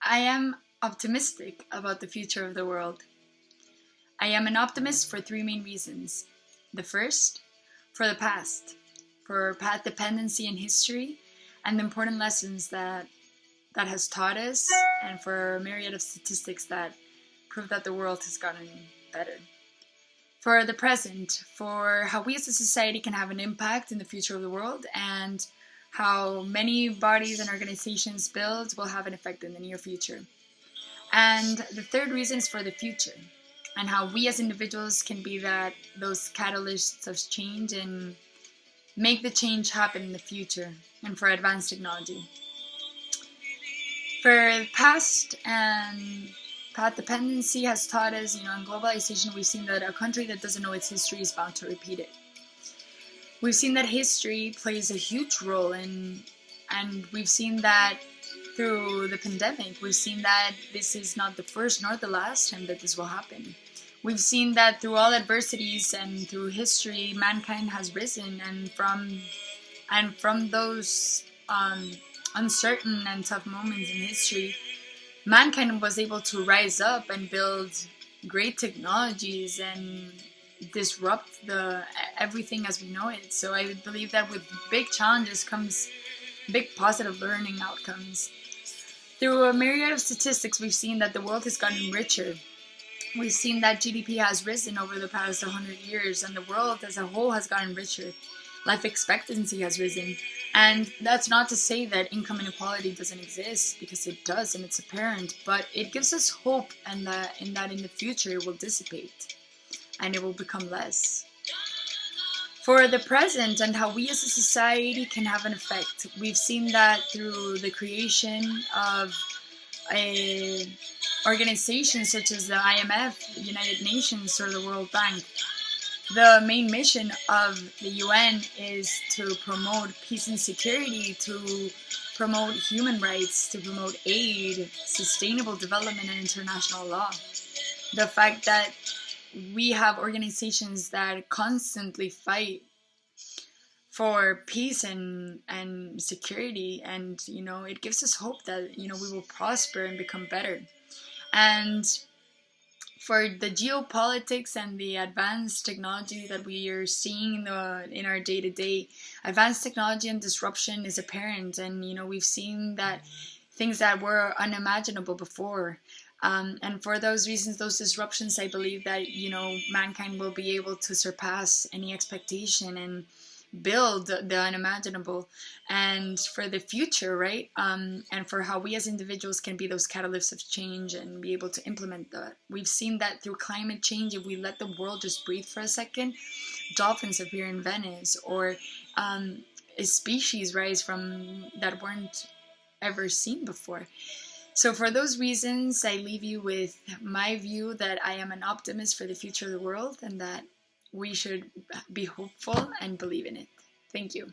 I am optimistic about the future of the world. I am an optimist for three main reasons. The first, for the past, for path dependency in history, and the important lessons that has taught us, and for a myriad of statistics that prove that the world has gotten better. For the present, for how we as a society can have an impact in the future of the world, and how many bodies and organizations built will have an effect in the near future. And the third reason is for the future, and how we as individuals can be those catalysts of change and make the change happen in the future, and for advanced technology. For past and path dependency has taught us, in globalization, we've seen that a country that doesn't know its history is bound to repeat it. We've seen that history plays a huge role and we've seen that through the pandemic. We've seen that this is not the first nor the last time that this will happen. We've seen that through all adversities and through history, mankind has risen, and from those uncertain and tough moments in history, mankind was able to rise up and build great technologies and disrupt everything as we know it. So I believe that with big challenges comes big positive learning outcomes. Through a myriad of statistics, we've seen that the world has gotten richer. We've seen that GDP has risen over the past 100 years, and the world as a whole has gotten richer. Life expectancy has risen. And that's not to say that income inequality doesn't exist, because it does and it's apparent, but it gives us hope and that in the future it will dissipate and it will become less. For the present and how we as a society can have an effect, we've seen that through the creation of organizations such as the IMF, the United Nations, or the World Bank. The main mission of the UN is to promote peace and security, to promote human rights, to promote aid, sustainable development, and international law. The fact that we have organizations that constantly fight for peace and security, and it gives us hope that we will prosper and become better. And for the geopolitics and the advanced technology that we are seeing in our day-to-day, advanced technology and disruption is apparent, and we've seen that things that were unimaginable before. And for those reasons, those disruptions, I believe that mankind will be able to surpass any expectation and build the unimaginable. And for the future, right, and for how we as individuals can be those catalysts of change and be able to implement that. We've seen that through climate change, if we let the world just breathe for a second, dolphins appear in Venice, or a species rise from that weren't ever seen before. So for those reasons, I leave you with my view that I am an optimist for the future of the world, and that we should be hopeful and believe in it. Thank you.